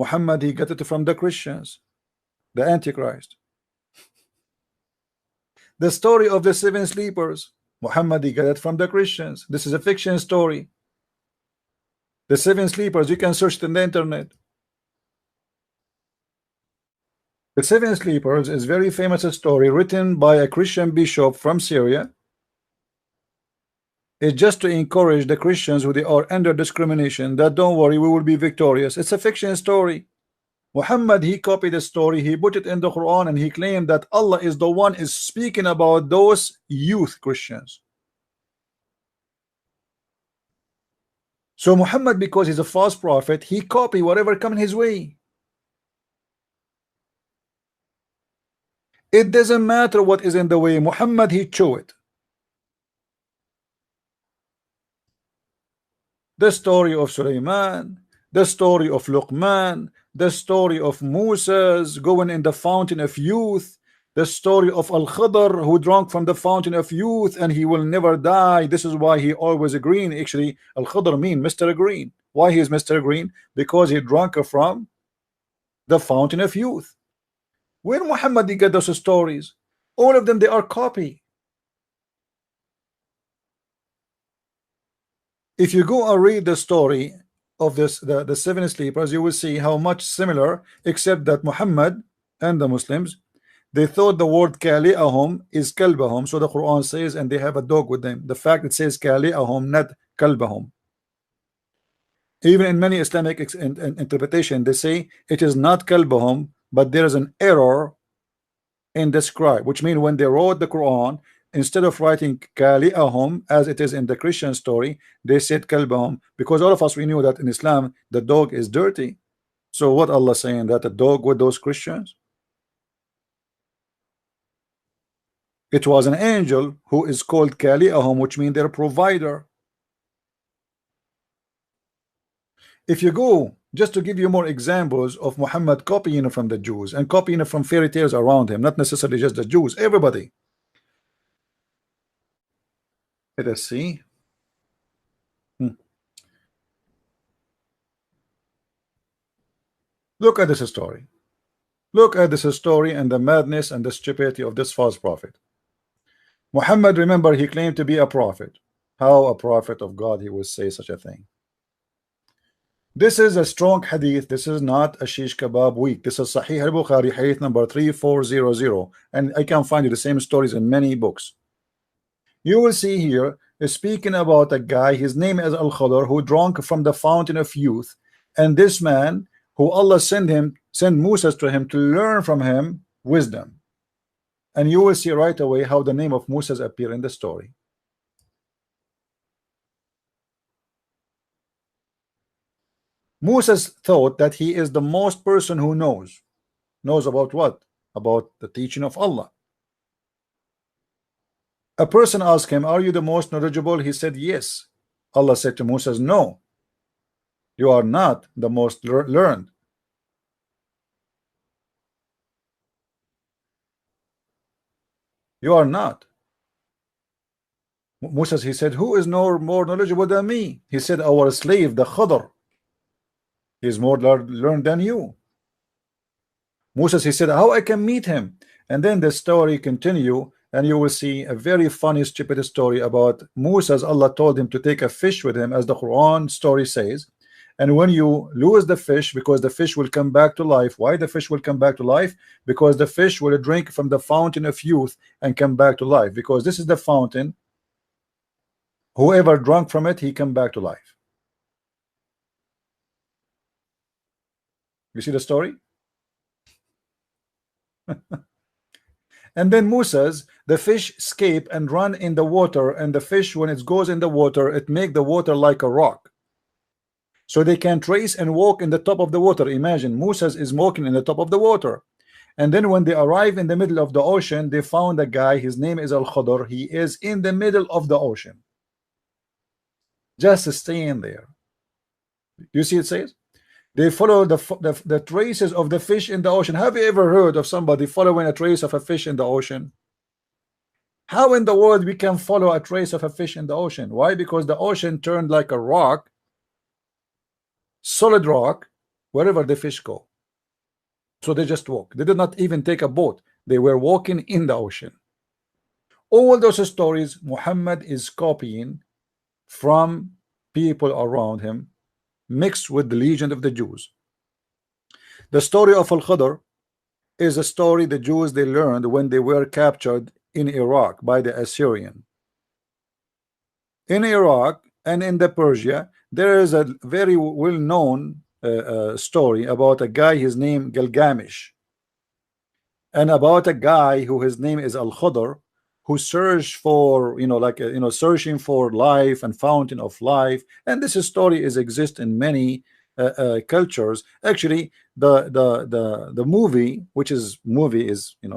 Muhammad, he got it from the Christians, the Antichrist. The story of the seven sleepers, Muhammad, he got it from the Christians. This is a fiction story. The seven sleepers, you can search it in the internet. The seven sleepers is very famous story written by a Christian bishop from Syria. It's just to encourage the Christians who they are under discrimination that don't worry, we will be victorious. It's a fiction story. Muhammad, he copied the story, he put it in the Quran, and he claimed that Allah is the one is speaking about those youth Christians. So Muhammad, because he's a false prophet, he copied whatever come his way. It doesn't matter what is in the way. Muhammad, he chose it. The story of Sulaiman, the story of Luqman, the story of Moses going in the fountain of youth, the story of Al-Khadr who drank from the fountain of youth and he will never die. This is why he always green. Actually, Al-Khadr mean Mr. Green. Why he is Mr. Green? Because he drank from the fountain of youth. When Muhammad he get those stories, all of them they are copy. If you go and read the story of the seven sleepers, you will see how much similar, except that Muhammad and the Muslims, they thought the word kali'ahum is kalbahum. So the Quran says, and they have a dog with them. The fact it says kali'ahum, not kalbahum. Even in many Islamic interpretation, they say it is not kalbahum, but there is an error in the scribe, which means when they wrote the Quran, instead of writing kali'ahum as it is in the Christian story, they said kalbahum, because all of us we knew that in Islam the dog is dirty. So what Allah saying, that a dog with those Christians? It was an angel who is called kali'ahum, which means their provider. If you go, just to give you more examples of Muhammad copying from the Jews and copying from fairy tales around him, not necessarily just the Jews, everybody. Let us see. Look at this story. Look at this story and the madness and the stupidity of this false prophet. Muhammad, remember, he claimed to be a prophet. How a prophet of God he would say such a thing? This is a strong hadith. This is not a shish kebab week. This is Sahih al-Bukhari, hadith number 3400, and I can find you the same stories in many books. You will see here speaking about a guy, his name is Al-Khadr, who drank from the fountain of youth, and this man who Allah sent Moses to him to learn from him wisdom. And you will see right away how the name of Moses appear in the story. Moses thought that he is the most person who knows about what? About the teaching of Allah. A person asked him, are you the most knowledgeable? He said yes. Allah said to Moses, no, you are not the most learned. You are not. Moses, he said, who is more knowledgeable than me? He said, our slave, the Khadr, is more learned than you. Moses, he said, how I can meet him? And then the story continue, and you will see a very funny, stupid story about Moses. Allah told him to take a fish with him, as the Quran story says. And when you lose the fish, because the fish will come back to life. Why the fish will come back to life? Because the fish will drink from the fountain of youth and come back to life. Because this is the fountain. Whoever drank from it, he come back to life. You see the story? And then Moses, the fish escape and run in the water, and the fish, when it goes in the water, it make the water like a rock, so they can trace and walk in the top of the water. Imagine Moses is walking in the top of the water, and then when they arrive in the middle of the ocean, they found a guy, his name is Al-Khadr. He is in the middle of the ocean, just staying there. You see, it says they follow the traces of the fish in the ocean. Have you ever heard of somebody following a trace of a fish in the ocean? How in the world we can follow a trace of a fish in the ocean? Why? Because the ocean turned like a rock, solid rock, wherever the fish go. So they just walk. They did not even take a boat. They were walking in the ocean. All those stories Muhammad is copying from people around him, mixed with the legend of the Jews. The story of Al-Khidr is a story the Jews they learned when they were captured in Iraq by the Assyrian. In Iraq and in the Persia, there is a very well-known story about a guy, his name Gilgamesh, and about a guy who his name is Al-Khidr, who searched for, searching for life and fountain of life. And this story exists in many cultures. Actually, the movie,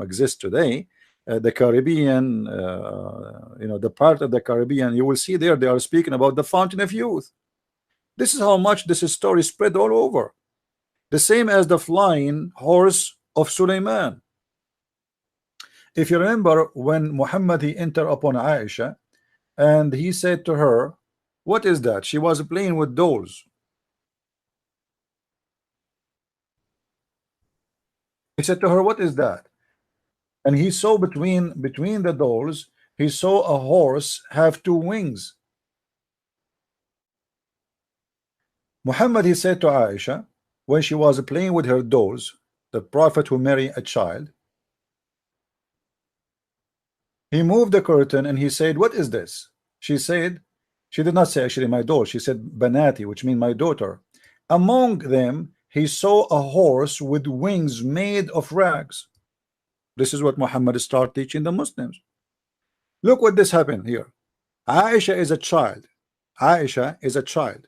exists today. The Caribbean, the part of the Caribbean, you will see there they are speaking about the fountain of youth. This is how much this story spread all over. The same as the flying horse of Suleiman. If you remember, when Muhammad he entered upon Aisha and he said to her, what is that? She was playing with dolls. He said to her, what is that? And he saw between the dolls, he saw a horse have two wings. Muhammad he said to Aisha, when she was playing with her dolls, the prophet who married a child, he moved the curtain and he said, what is this? She said, she did not say actually my doll, she said banati, which means my daughter. Among them he saw a horse with wings made of rags. This is what Muhammad started teaching the Muslims. Look what this happened here. Aisha is a child. Aisha is a child.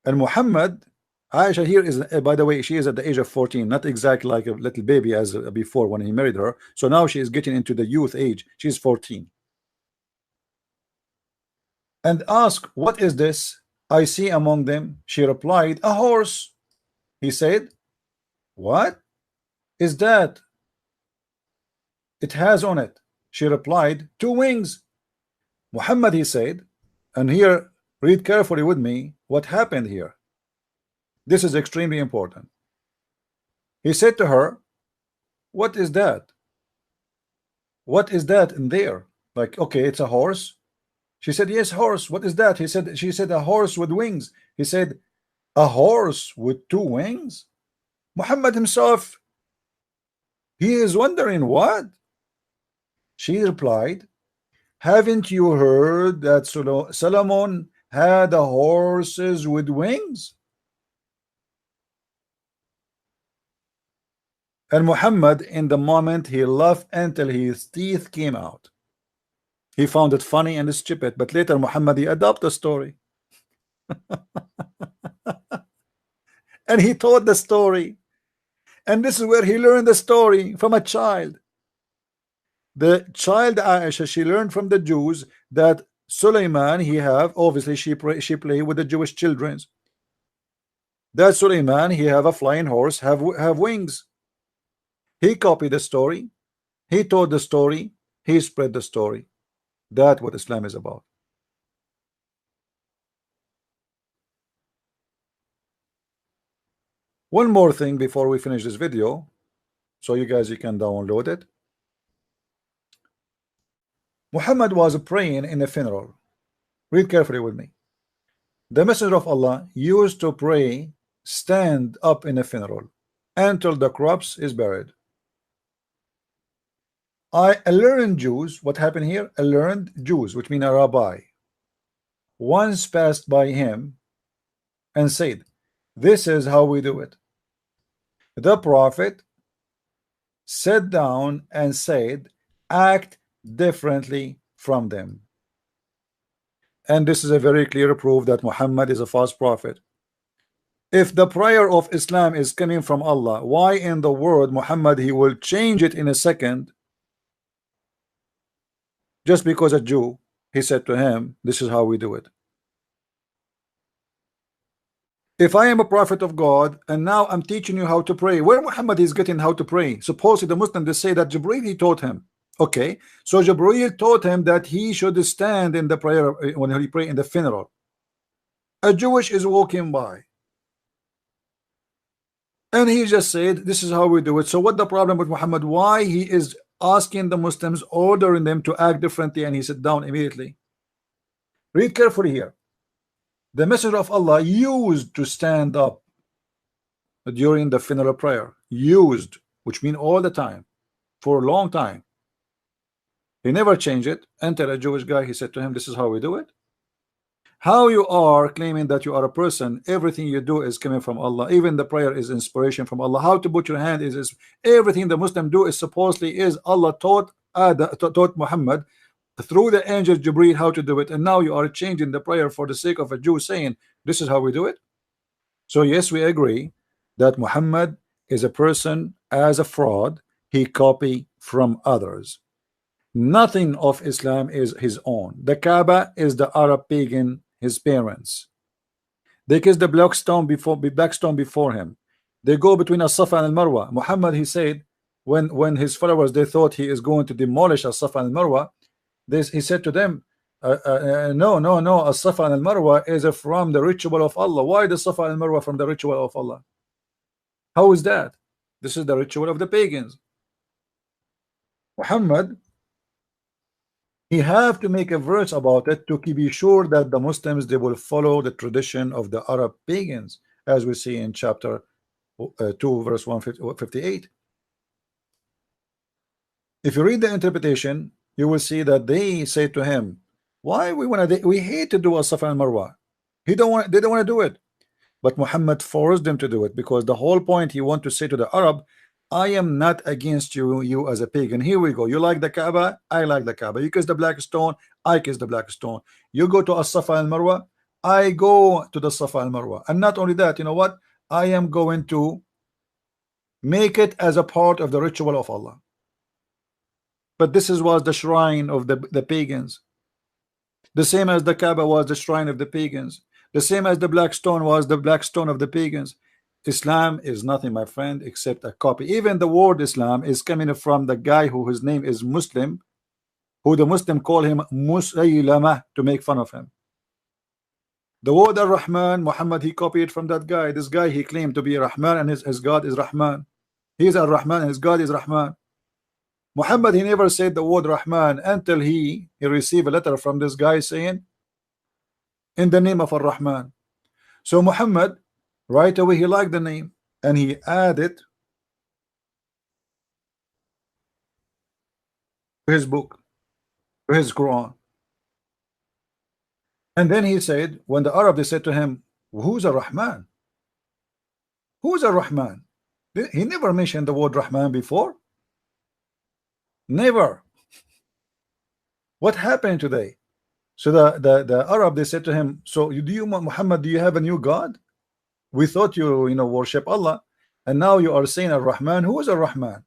And Muhammad, Aisha here is, by the way, she is at the age of 14, not exactly like a little baby as before when he married her. So now she is getting into the youth age. She's 14. And ask, what is this I see among them? She replied, a horse. He said, what is that it has on it? She replied, two wings. Muhammad, he said, and here read carefully with me what happened here. This is extremely important. He said to her, what is that? What is that in there? Like, okay, it's a horse. She said, yes, horse. What is that? She said, a horse with wings. He said, a horse with two wings? Muhammad himself, he is wondering what? She replied, haven't you heard that Solomon had a horses with wings? And Muhammad, in the moment, he laughed until his teeth came out. He found it funny and stupid, but later Muhammad he adopted the story. And he taught the story. And this is where he learned the story from a child. The child Aisha, she learned from the Jews that Suleiman, he have, obviously she play with the Jewish children. That Suleiman, he have a flying horse, have wings. He copied the story. He taught the story. He spread the story. That's what Islam is about. One more thing before we finish this video, so you can download it. Muhammad was praying in a funeral. Read carefully with me. The Messenger of Allah used to pray, stand up in a funeral until the corpse is buried. A learned Jews, what happened here? A learned Jews, which mean a rabbi, once passed by him and said, this is how we do it. The Prophet sat down and said, act differently from them. And this is a very clear proof that Muhammad is a false prophet. If the prayer of Islam is coming from Allah, why in the world Muhammad he will change it in a second? Just because a Jew, he said to him, this is how we do it. If I am a prophet of God and now I'm teaching you how to pray, where Muhammad is getting how to pray? Supposedly the Muslims they say that Jibreel he taught him. Okay, so Jibreel taught him that he should stand in the prayer when he pray in the funeral. A Jewish is walking by. And he just said, this is how we do it. So what the problem with Muhammad? Why he is asking the Muslims, ordering them to act differently, and he sit down immediately? Read carefully here. The Messenger of Allah used to stand up during the funeral prayer. Used, which mean all the time, for a long time. He never changed it until a Jewish guy, he said to him, this is how we do it. How you are claiming that you are a person, everything you do is coming from Allah, even the prayer is inspiration from Allah. How to put your hand is everything the Muslim do is supposedly is Allah taught taught Muhammad through the angel Jibreel how to do it, and now you are changing the prayer for the sake of a Jew, saying this is how we do it. So yes, we agree that Muhammad is a person as a fraud. He copy from others. Nothing of Islam is his own. The Kaaba is the Arab pagan, his parents. They kiss the black stone before him. They go between As-Safa and Al-Marwa. Muhammad, he said, when his followers, they thought he is going to demolish As-Safa and Al-Marwa, he said to them, no, As-Safa and Al-Marwa is from the ritual of Allah. Why the Safa and Marwa from the ritual of Allah? How is that? This is the ritual of the pagans. Muhammad, he have to make a verse about it to be sure that the Muslims, they will follow the tradition of the Arab pagans, as we see in chapter 2 verse 158. If you read the interpretation, you will see that they say to him, why we hate to do a Safa and Marwa. They don't want to do it. But Muhammad forced them to do it, because the whole point he want to say to the Arab, I am not against you as a pagan. Here we go. You like the Kaaba, I like the Kaaba. You kiss the black stone, I kiss the black stone. You go to As-Safa and Marwa, I go to the Safa and Marwa. And not only that, you know what? I am going to make it as a part of the ritual of Allah. But this was the shrine of the pagans. The same as the Kaaba was the shrine of the pagans. The same as the black stone was the black stone of the pagans. Islam is nothing, my friend, except a copy. Even the word Islam is coming from the guy who his name is Muslim, who the Muslim call him Musaylama to make fun of him. The word Ar-Rahman, Muhammad, he copied from that guy. This guy, he claimed to be Rahman, and his God is Rahman. He is Ar-Rahman and his God is Rahman. Muhammad, he never said the word Rahman until he received a letter from this guy saying, in the name of Ar-Rahman. So Muhammad, right away, he liked the name and he added to his book, to his Quran. And then he said, when the Arab, they said to him, who's Ar-Rahman? Who's Ar-Rahman? He never mentioned the word Rahman before. Never. What happened today? So the Arab, they said to him, so Muhammad, do you have a new God? We thought you worship Allah, and now you are saying Ar-Rahman. Who is Ar-Rahman?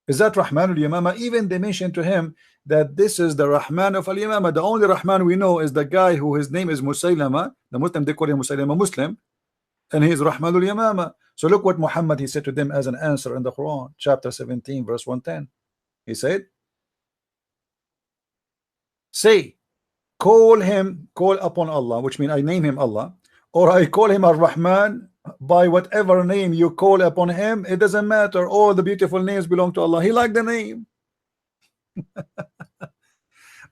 Is that Rahman al-Yamama? Even they mentioned to him that this is the Rahman of al-Yamama. The only Rahman we know is the guy who his name is Musaylama. The Muslim, they call him Musaylama Muslim, and he is Rahman al-Yamama. So look what Muhammad, he said to them as an answer in the Quran, chapter 17 verse 110. He said, say, call upon Allah, which means I name him Allah, or I call him Ar-Rahman. By whatever name you call upon him, it doesn't matter. All the beautiful names belong to Allah. He liked the name.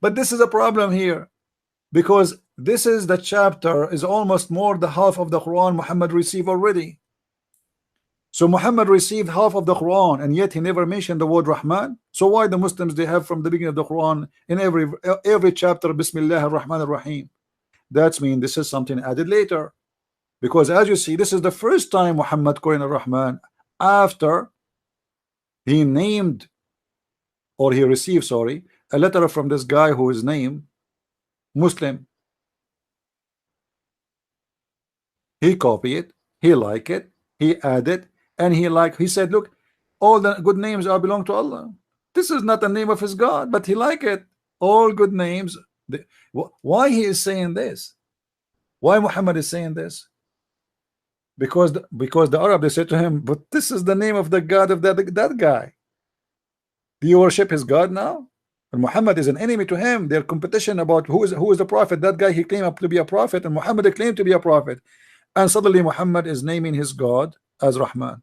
But this is a problem here, because this is the chapter is almost more the half of the Quran Muhammad received already. So Muhammad received half of the Quran, and yet he never mentioned the word Rahman. So why the Muslims, they have from the beginning of the Quran in every chapter Bismillah ar-Rahman ar-Rahim? That's mean this is something added later, because as you see, this is the first time Muhammad calling ar-Rahman after he named, or he received, sorry, a letter from this guy who is named Muslim. He copied it, he liked it, he added, and he said, look, all the good names are belong to Allah. This is not the name of his God, but he liked it. All good names. Why he is saying this? Why Muhammad is saying this? Because the Arab, they said to him, but this is the name of the God of that guy. Do you worship his God now? And Muhammad is an enemy to him. Their competition about who is the prophet. That guy, he claimed to be a prophet, and Muhammad claimed to be a prophet. And suddenly Muhammad is naming his God as Rahman.